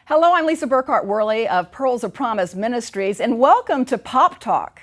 Hello, I'm Lisa Burkhardt Worley of Pearls of Promise Ministries, and welcome to Pop Talk.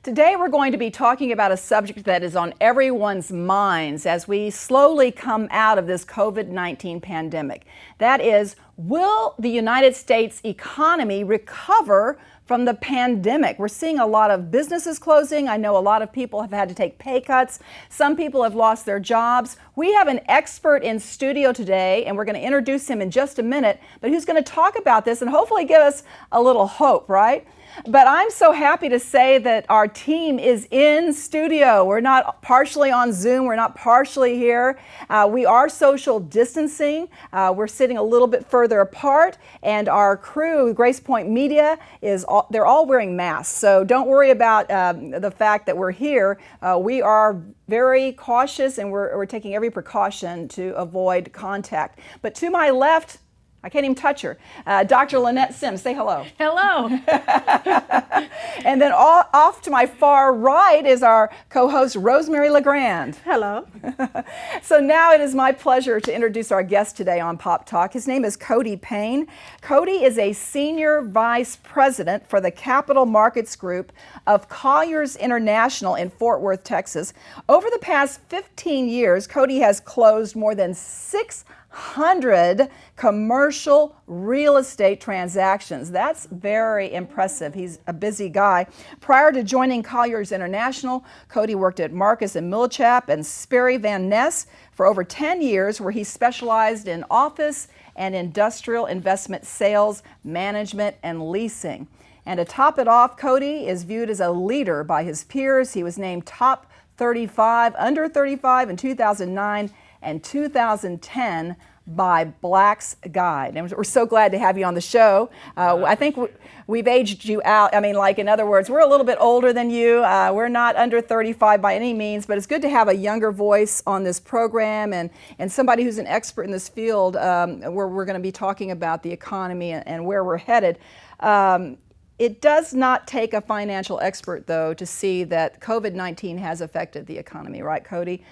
Today we're going to be talking about a subject that is on everyone's minds as we slowly come out of this COVID-19 pandemic. That is, will the United States economy recover from the pandemic? We're seeing a lot of businesses closing. I know a lot of people have had to take pay cuts. Some people have lost their jobs. We have an expert in studio today, and we're going to introduce him in just a minute, but who's going to talk about this and hopefully give us a little hope, right? But I'm so happy to say that our team is in studio. We're not partially on Zoom. We're not partially here. We are social distancing. We're sitting a little bit further apart, and our crew, Grace Point Media, they're all wearing masks. So don't worry about the fact that we're here. We are very cautious, and we're taking every precaution to avoid contact. But to my left, I can't even touch her. Dr. Lynnette Simm, say hello. Hello. And then off to my far right is our co-host, Rosemary Legrand. Hello. So now it is my pleasure to introduce our guest today on Pop Talk. His name is Cody Payne. Cody is a Senior Vice President for the Capital Markets Group of Colliers International in Fort Worth, Texas. Over the past 15 years, Cody has closed more than 600 commercial real estate transactions. That's very impressive. He's a busy guy. Prior to joining Colliers International, Cody worked at Marcus & Millichap and Sperry Van Ness for over 10 years, where he specialized in office and industrial investment sales, management, and leasing. And to top it off, Cody is viewed as a leader by his peers. He was named top 35, under 35 in 2009 and 2010 by Black's Guide. And we're so glad to have you on the show. I think we've aged you out. I mean, like, in other words, we're a little bit older than you. We're not under 35 by any means, but it's good to have a younger voice on this program and somebody who's an expert in this field where we're going to be talking about the economy and where we're headed. It does not take a financial expert, though, to see that COVID-19 has affected the economy, right, Cody?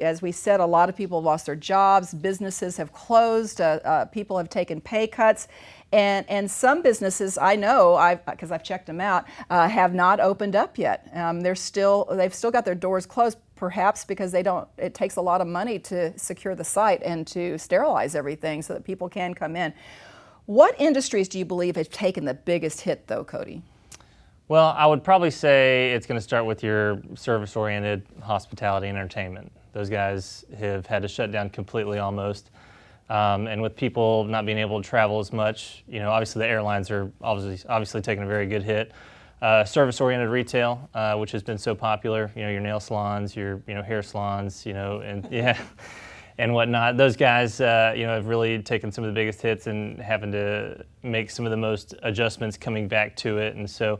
As we said, a lot of people have lost their jobs, businesses have closed, people have taken pay cuts, and some businesses, I know, because I've checked them out, have not opened up yet. They've still got their doors closed, perhaps because it takes a lot of money to secure the site and to sterilize everything so that people can come in. What industries do you believe have taken the biggest hit, though, Cody? Well, I would probably say it's going to start with your service-oriented hospitality and entertainment. Those guys have had to shut down completely almost. And with people not being able to travel as much, obviously the airlines are obviously taking a very good hit. Service-oriented retail, which has been so popular, your nail salons, your hair salons, and yeah. And whatnot. Those guys, have really taken some of the biggest hits and having to make some of the most adjustments coming back to it. And so,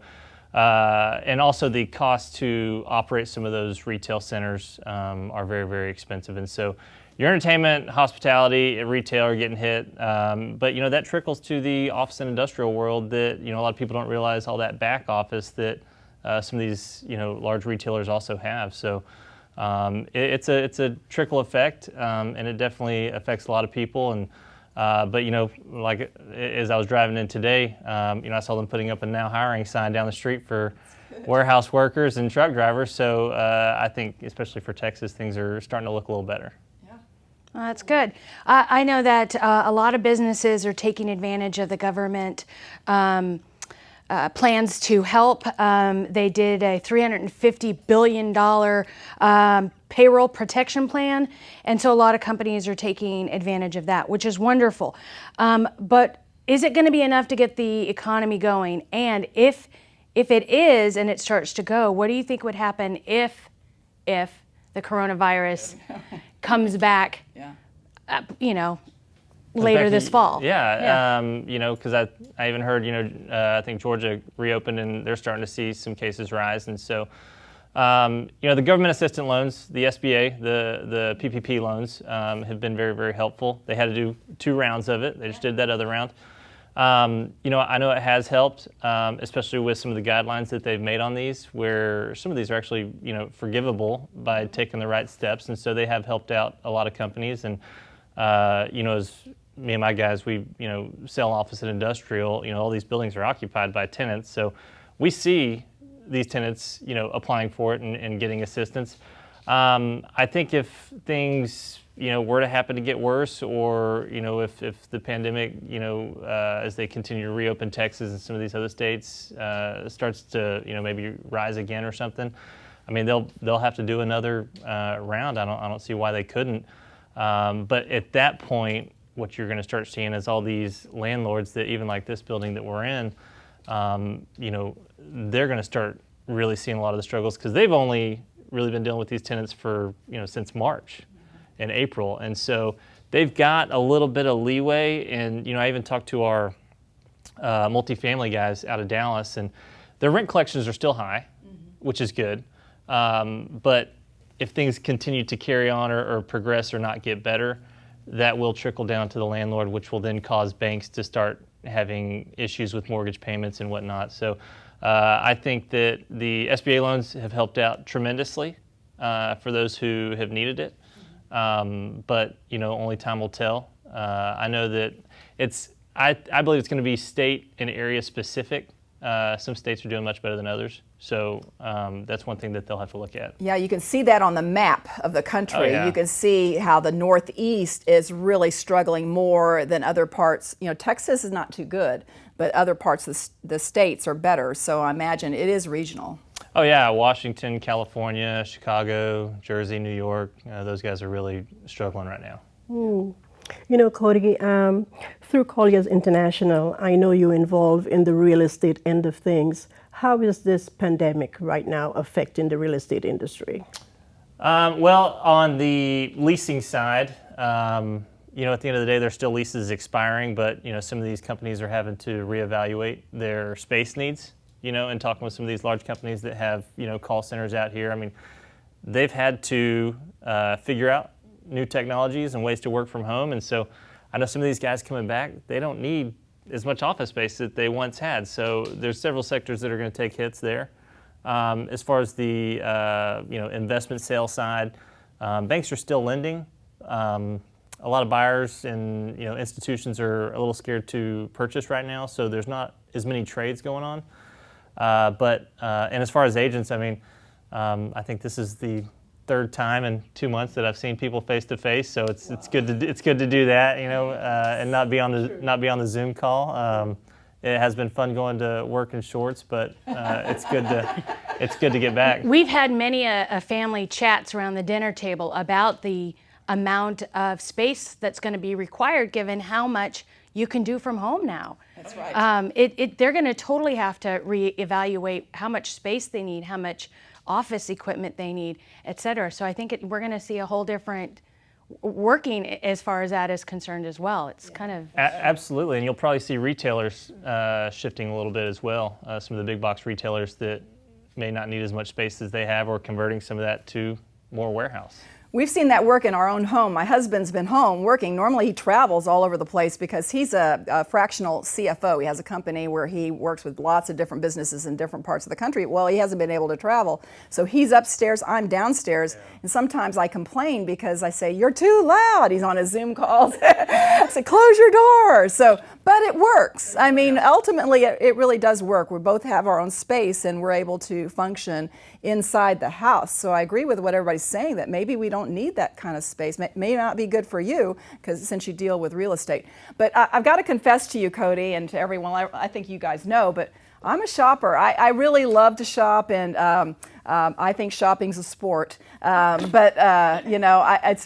and also the cost to operate some of those retail centers are very, very expensive. And so your entertainment, hospitality, retail are getting hit. But, that trickles to the office and industrial world that, a lot of people don't realize all that back office that some of these, large retailers also have. So, it's a trickle effect, and it definitely affects a lot of people. And but like as I was driving in today, I saw them putting up a now hiring sign down the street for warehouse workers and truck drivers. So I think, especially for Texas, things are starting to look a little better. Well, that's good. I know that a lot of businesses are taking advantage of the government plans to help. They did a $350 billion payroll protection plan, and so a lot of companies are taking advantage of that, which is wonderful. But is it going to be enough to get the economy going? And if it is and it starts to go, what do you think would happen if the coronavirus comes back, later this fall? Yeah. Because I even heard, I think Georgia reopened and they're starting to see some cases rise. And so The government assistance loans, the SBA, the PPP loans have been very, very helpful. They had to do 2 rounds of it. They just did that other round. I know it has helped, especially with some of the guidelines that they've made on these, where some of these are actually, forgivable by taking the right steps. And so they have helped out a lot of companies. And, as me and my guys, we, sell office and industrial, all these buildings are occupied by tenants. So we see these tenants, applying for it and getting assistance. I think if things, were to happen to get worse, or, if the pandemic, as they continue to reopen Texas and some of these other states, starts to, maybe rise again or something, I mean, they'll have to do another round. I don't see why they couldn't. But at that point, what you're going to start seeing is all these landlords that, even like this building that we're in, they're going to start really seeing a lot of the struggles, because they've only really been dealing with these tenants for, since March and April. And so they've got a little bit of leeway. And, I even talked to our multifamily guys out of Dallas, and their rent collections are still high, which is good. But if things continue to carry on or progress or not get better, that will trickle down to the landlord, which will then cause banks to start having issues with mortgage payments and whatnot. So I think that the SBA loans have helped out tremendously for those who have needed it. But, only time will tell. I know that I believe it's going to be state and area specific. Some states are doing much better than others. So that's one thing that they'll have to look at. Yeah, you can see that on the map of the country. Oh, yeah. You can see how the Northeast is really struggling more than other parts. Texas is not too good, but other parts of the states are better. So I imagine it is regional. Oh yeah, Washington, California, Chicago, Jersey, New York, those guys are really struggling right now. Cody, through Collier's International, I know you're involved in the real estate end of things. How is this pandemic right now affecting the real estate industry? Well, on the leasing side, at the end of the day, there's still leases expiring, but, some of these companies are having to reevaluate their space needs, and talking with some of these large companies that have, call centers out here. I mean, they've had to figure out new technologies and ways to work from home. And so I know some of these guys coming back, they don't need as much office space that they once had. So there's several sectors that are going to take hits there. As far as the investment sales side, banks are still lending. A lot of buyers and institutions are a little scared to purchase right now, so there's not as many trades going on. And as far as agents, I mean, I think this is the 3rd time in 2 months that I've seen people face to face, so it's good to do that, and not be on the Zoom call. It has been fun going to work in shorts, but it's good to get back. We've had many a family chats around the dinner table about the amount of space that's going to be required, given how much you can do from home now. That's right. They're going to totally have to reevaluate how much space they need, how much office equipment they need, et cetera. So I think we're going to see a whole different working as far as that is concerned as well. It's kind of... Absolutely, and you'll probably see retailers shifting a little bit as well. Some of the big box retailers that may not need as much space as they have, or converting some of that to more warehouse. We've seen that work in our own home. My husband's been home working. Normally he travels all over the place because he's a fractional CFO. He has a company where he works with lots of different businesses in different parts of the country. Well, he hasn't been able to travel. So he's upstairs, I'm downstairs. Yeah. And sometimes I complain because I say, "You're too loud." He's on his Zoom calls. I say, "Close your door." But it works. I mean, ultimately it really does work. We both have our own space and we're able to function inside the house. So I agree with what everybody's saying, that maybe we don't need that kind of space. May not be good for you, because since you deal with real estate. But I've got to confess to you, Cody, and to everyone, I think you guys know, but I'm a shopper. I really love to shop, and I think shopping's a sport. It's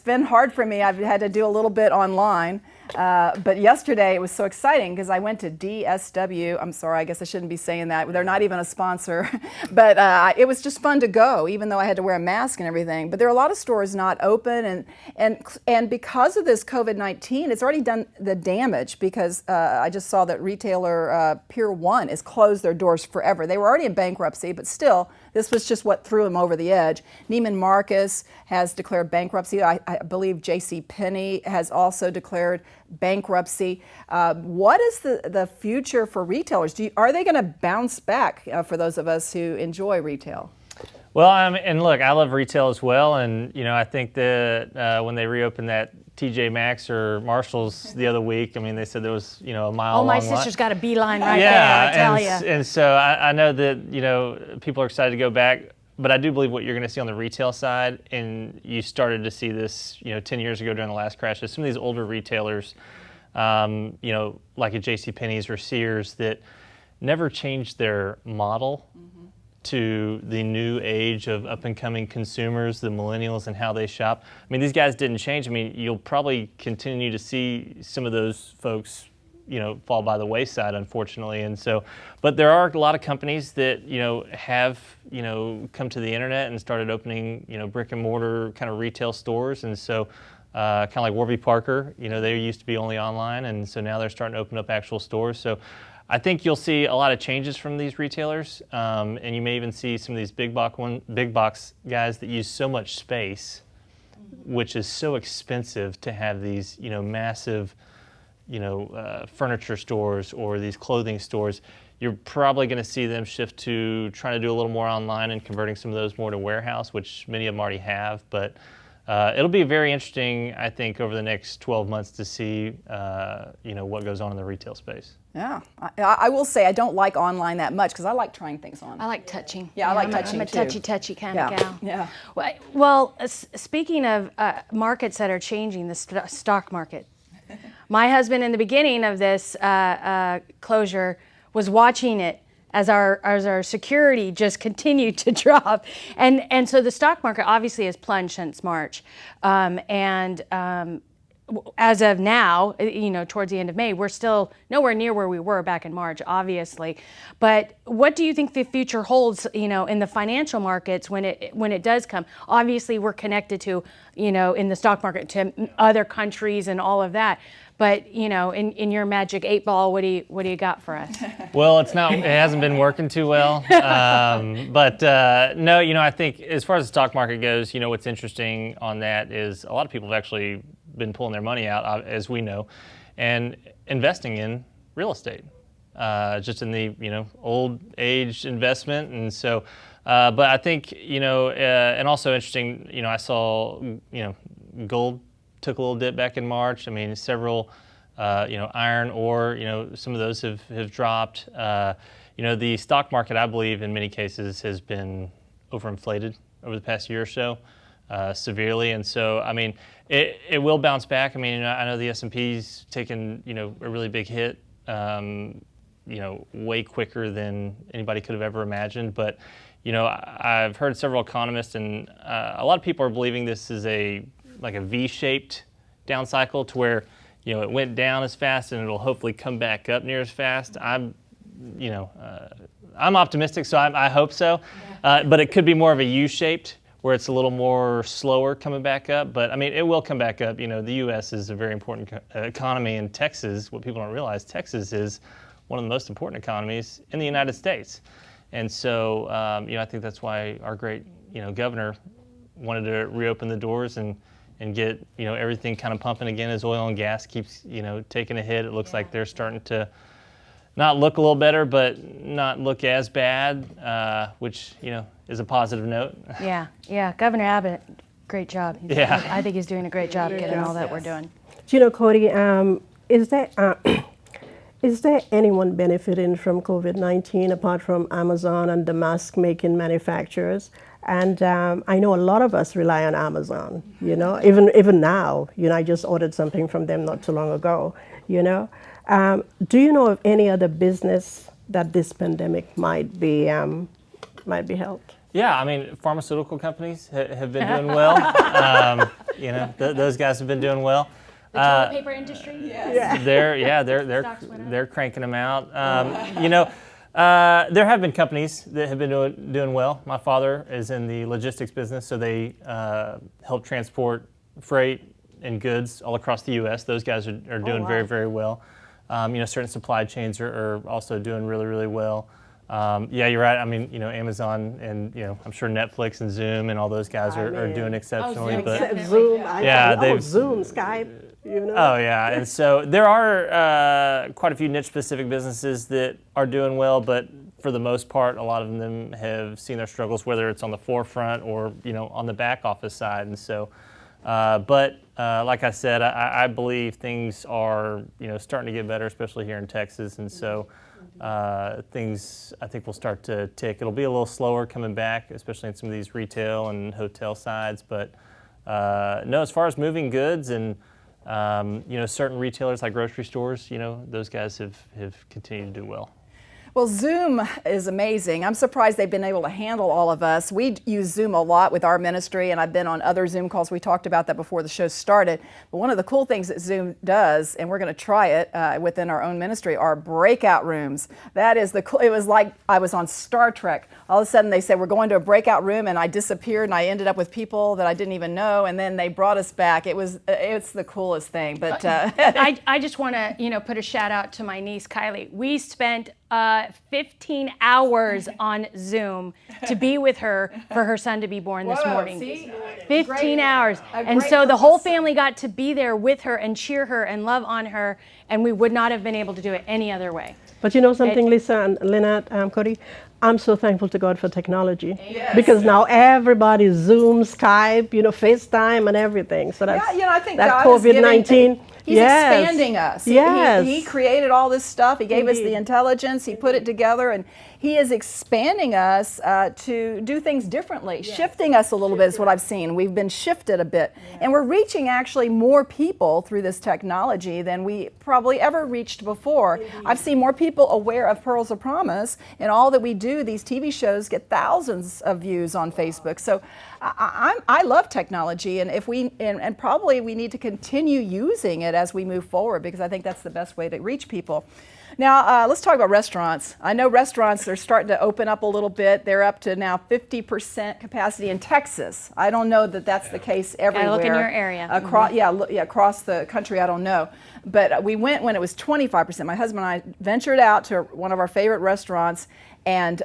been hard for me. I've had to do a little bit online. But yesterday it was so exciting because I went to DSW. I'm sorry, I guess I shouldn't be saying that. They're not even a sponsor. But it was just fun to go, even though I had to wear a mask and everything. But there are a lot of stores not open. And because of this COVID-19, it's already done the damage, because I just saw that retailer Pier 1 has closed their doors forever. They were already in bankruptcy, but still, This was just what threw them over the edge. Neiman Marcus has declared bankruptcy. I believe J.C. Penney has also declared bankruptcy. What is the future for retailers? Are they going to bounce back for those of us who enjoy retail? Well, and look, I love retail as well, and I think that when they reopened that TJ Maxx or Marshalls the other week, I mean, they said there was a mile long my line. sister's got a beeline right there, I tell you. And so I know that people are excited to go back, but I do believe what you're going to see on the retail side, and you started to see this 10 years ago during the last crash, is some of these older retailers, like a JCPenney's or Sears, that never changed their model to the new age of up-and-coming consumers, the millennials, and how they shop. I mean, these guys didn't change. I mean, you'll probably continue to see some of those folks, fall by the wayside, unfortunately. And so, but there are a lot of companies that, have, come to the internet and started opening, brick and mortar kind of retail stores. And so, kind of like Warby Parker, they used to be only online, and so now they're starting to open up actual stores. So I think you'll see a lot of changes from these retailers, and you may even see some of these big box guys that use so much space, which is so expensive to have these, massive, furniture stores or these clothing stores. You're probably going to see them shift to trying to do a little more online and converting some of those more to warehouse, which many of them already have. But it'll be very interesting, I think, over the next 12 months to see, what goes on in the retail space. Yeah, I will say I don't like online that much because I like trying things on. I like touching. Yeah, I like touching I'm a too. touchy kind of gal. Yeah. Well, speaking of markets that are changing, the stock market. My husband, in the beginning of this closure, was watching it as our security just continued to drop, and so the stock market obviously has plunged since March, as of now, towards the end of May, we're still nowhere near where we were back in March, obviously. But what do you think the future holds, in the financial markets when it does come? Obviously, we're connected to, in the stock market to other countries and all of that. But in your magic 8-ball, what do you got for us? Well, it hasn't been working too well. But no, I think as far as the stock market goes, what's interesting on that is a lot of people have actually been pulling their money out, as we know, and investing in real estate, just in the old age investment. And so, but I think and also interesting, I saw gold took a little dip back in March. I mean, several iron ore, some of those have dropped. The stock market, I believe, in many cases has been overinflated over the past year or so. Severely, and so I mean it will bounce back. I mean, I know the S&P's taken a really big hit, way quicker than anybody could have ever imagined. But I've heard several economists, and a lot of people are believing this is a V-shaped down cycle, to where it went down as fast and it'll hopefully come back up near as fast. I'm optimistic, so I hope so. Yeah. But it could be more of a U-shaped, where it's a little more slower coming back up. But I mean, it will come back up. The U.S. is a very important economy, and Texas, what people don't realize, Texas is one of the most important economies in the United States. And so, I think that's why our great, governor wanted to reopen the doors and get, everything kind of pumping again as oil and gas keeps, taking a hit. It looks like they're starting to not look a little better, but not look as bad, which, is a positive note. Yeah. Governor Abbott, great job. I think he's doing a great job getting all that we're doing. Cody, is there anyone benefiting from COVID-19 apart from Amazon and the mask-making manufacturers? And I know a lot of us rely on Amazon, even now. I just ordered something from them not too long ago, Do you know of any other business that this pandemic might be helped? Yeah, I mean, pharmaceutical companies have been doing well. Those guys have been doing well. The toilet paper industry? Yes. They're cranking them out. There have been companies that have been doing well. My father is in the logistics business, so they help transport freight and goods all across the U.S. Those guys are doing very, very well. Certain supply chains are also doing really, really well. Yeah, you're right. I mean, Amazon and, I'm sure Netflix and Zoom and all those guys are doing exceptionally. Zoom, but Zoom, they've Skype, Oh, yeah. And so there are quite a few niche-specific businesses that are doing well, but for the most part, a lot of them have seen their struggles, whether it's on the forefront or, on the back office side. And so, like I said, I believe things are, starting to get better, especially here in Texas. And so things, I think, will start to tick. It'll be a little slower coming back, especially in some of these retail and hotel sides. But no, as far as moving goods and certain retailers like grocery stores, those guys have continued to do well. Well, Zoom is amazing. I'm surprised they've been able to handle all of us. We use Zoom a lot with our ministry, and I've been on other Zoom calls. We talked about that before the show started. But one of the cool things that Zoom does, and we're going to try it within our own ministry, are breakout rooms. That is it was like I was on Star Trek. All of a sudden they said, we're going to a breakout room, and I disappeared, and I ended up with people that I didn't even know, and then they brought us back. It's the coolest thing. But I just want to, put a shout out to my niece, Kylie. We spent 15 hours on Zoom to be with her for her son to be born this morning. See? 15 hours. And so the whole family got to be there with her and cheer her and love on her, and we would not have been able to do it any other way. But you know something, Lisa and Lynnette, Cody? I'm so thankful to God for technology. Yes. Because now everybody Zoom, Skype, FaceTime and everything. So that's I think that God COVID-19. He's expanding us. Yes. He created all this stuff. He gave us the intelligence. He put it together, and he is expanding us to do things differently, shifting us a little bit is what I've seen. We've been shifted a bit, and we're reaching actually more people through this technology than we probably ever reached before. I've seen more people aware of Pearls of Promise, and all that we do, these TV shows get thousands of views on Facebook. So I love technology, and and probably we need to continue using it as we move forward, because I think that's the best way to reach people. Now, let's talk about restaurants. I know restaurants are starting to open up a little bit. They're up to now 50% capacity in Texas. I don't know that that's the case everywhere. Look in your area. Across the country, I don't know. But we went when it was 25%. My husband and I ventured out to one of our favorite restaurants, and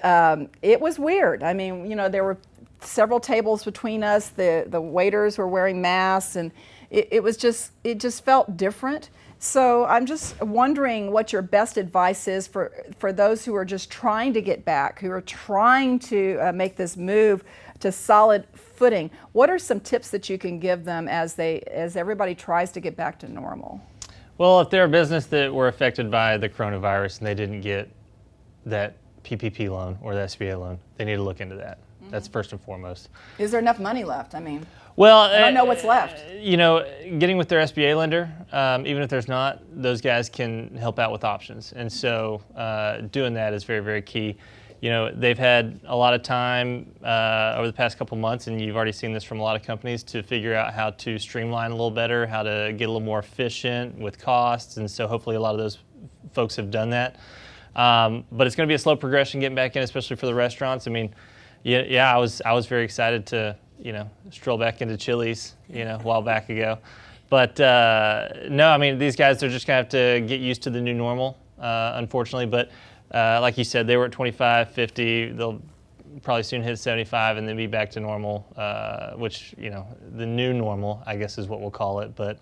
it was weird. I mean, there were several tables between us. The waiters were wearing masks, and it just felt different. So I'm just wondering what your best advice is for those who are just trying to get back, who are trying to make this move to solid footing. What are some tips that you can give them as everybody tries to get back to normal? Well, if they're a business that were affected by the coronavirus and they didn't get that PPP loan or the SBA loan, they need to look into that. That's first and foremost. Is there enough money left? I mean, well, I don't know what's left. Getting with their SBA lender, even if there's not, those guys can help out with options. And so doing that is very, very key. They've had a lot of time over the past couple months, and you've already seen this from a lot of companies, to figure out how to streamline a little better, how to get a little more efficient with costs. And so hopefully a lot of those folks have done that. But it's going to be a slow progression getting back in, especially for the restaurants. I mean, I was very excited to, stroll back into Chili's, a while back ago. But no, I mean, these guys, they're just going to have to get used to the new normal, unfortunately. But like you said, they were at 25, 50. They'll probably soon hit 75 and then be back to normal, which, the new normal, I guess, is what we'll call it. But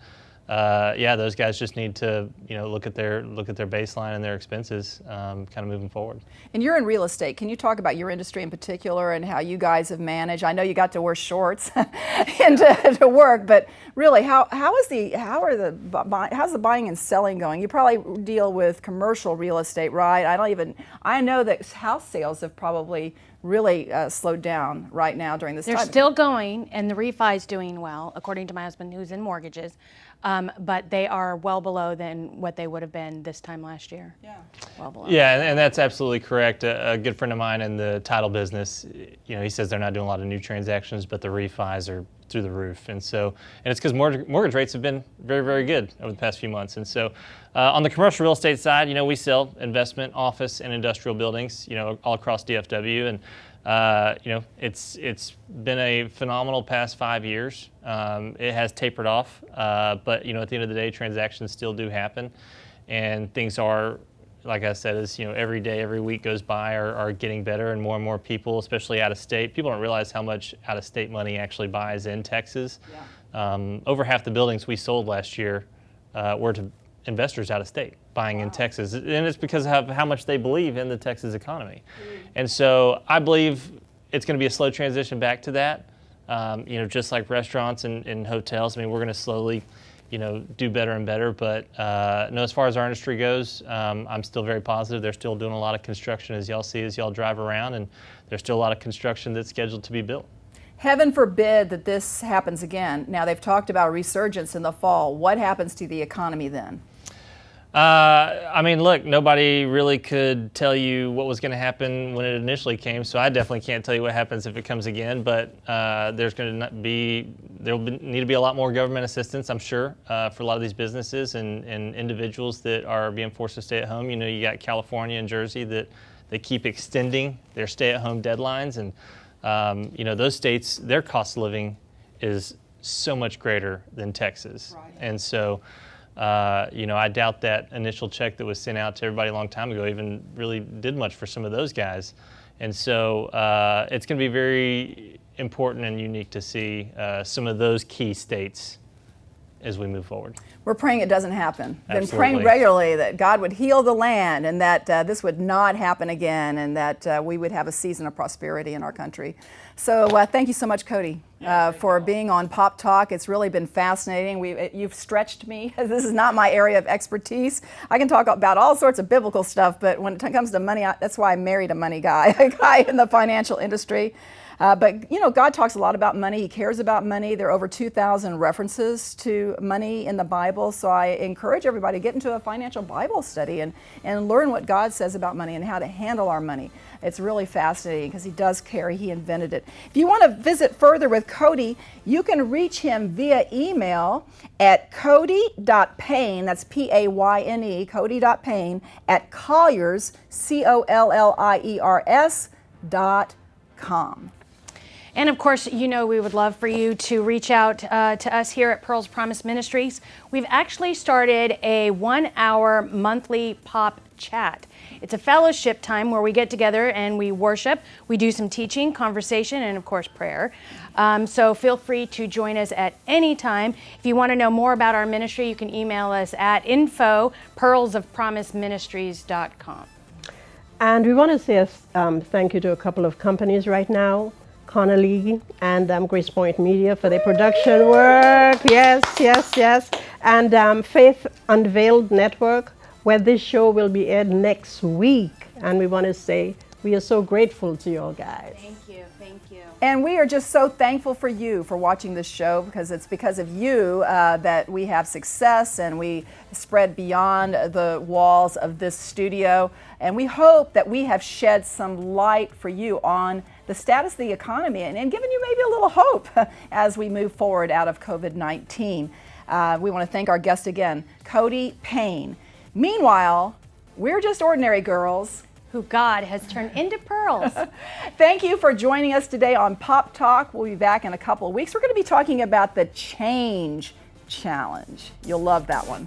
those guys just need to, look at their baseline and their expenses, kind of moving forward. And you're in real estate. Can you talk about your industry in particular and how you guys have managed? I know you got to wear shorts and to work, but really, how's the buying and selling going? You probably deal with commercial real estate, right? I know that house sales have probably really slowed down right now during this time. They're still going, and the refi is doing well, according to my husband, who's in mortgages. But they are well below than what they would have been this time last year. Yeah, well below. Yeah, and that's absolutely correct. A good friend of mine in the title business, he says they're not doing a lot of new transactions, but the refis are through the roof. And it's because mortgage rates have been very, very good over the past few months. And so on the commercial real estate side, we sell investment, office, and industrial buildings, all across DFW. And it's been a phenomenal past 5 years. It has tapered off, but at the end of the day, transactions still do happen, and things are like I said, is every day, every week goes by are getting better, and more people, especially out of state. People don't realize how much out of state money actually buys in Texas. Yeah. Over half the buildings we sold last year were to investors out of state buying in Texas, and it's because of how much they believe in the Texas economy. And so I believe it's going to be a slow transition back to that. Just like restaurants and hotels. I mean, we're going to slowly, do better and better. But no, as far as our industry goes, I'm still very positive. They're still doing a lot of construction, as y'all see as y'all drive around, and there's still a lot of construction that's scheduled to be built. Heaven forbid that this happens again. Now, they've talked about a resurgence in the fall. What happens to the economy then? I mean, look, nobody really could tell you what was going to happen when it initially came, so I definitely can't tell you what happens if it comes again, but there'll need to be a lot more government assistance, I'm sure, for a lot of these businesses and individuals that are being forced to stay at home. You got California and Jersey that they keep extending their stay-at-home deadlines, and those states, their cost of living is so much greater than Texas. Right. And so I doubt that initial check that was sent out to everybody a long time ago even really did much for some of those guys. And so it's going to be very important and unique to see some of those key states as we move forward. We're praying it doesn't happen. Absolutely. Been praying regularly that God would heal the land and that this would not happen again, and that we would have a season of prosperity in our country. So thank you so much, Cody, for being on Pop Talk. It's really been fascinating. You've stretched me. This is not my area of expertise. I can talk about all sorts of biblical stuff, but when it comes to money, that's why I married a money guy, a guy in the financial industry. But God talks a lot about money. He cares about money. There are over 2,000 references to money in the Bible. So I encourage everybody to get into a financial Bible study and learn what God says about money and how to handle our money. It's really fascinating because he does care. He invented it. If you want to visit further with Cody, you can reach him via email at cody.payne, that's P-A-Y-N-E, cody.payne at Colliers, COLLIERS.com. And of course, we would love for you to reach out to us here at Pearls Promise Ministries. We've actually started a 1-hour monthly pop chat. It's a fellowship time where we get together and we worship. We do some teaching, conversation, and of course prayer. So feel free to join us at any time. If you want to know more about our ministry, you can email us at info@pearlsofpromiseministries.com. And we want to say thank you to a couple of companies right now, Connolly and Grace Point Media for their production work. Yes. And Faith Unveiled Network, where this show will be aired next week. And we want to say we are so grateful to you all guys. Thank you. And we are just so thankful for you for watching this show, because it's because of you that we have success and we spread beyond the walls of this studio. And we hope that we have shed some light for you on the status of the economy and given you maybe a little hope as we move forward out of COVID-19. We want to thank our guest again, Cody Payne. Meanwhile, we're just ordinary girls who God has turned into pearls. Thank you for joining us today on Pop Talk. We'll be back in a couple of weeks. We're going to be talking about the Change Challenge. You'll love that one.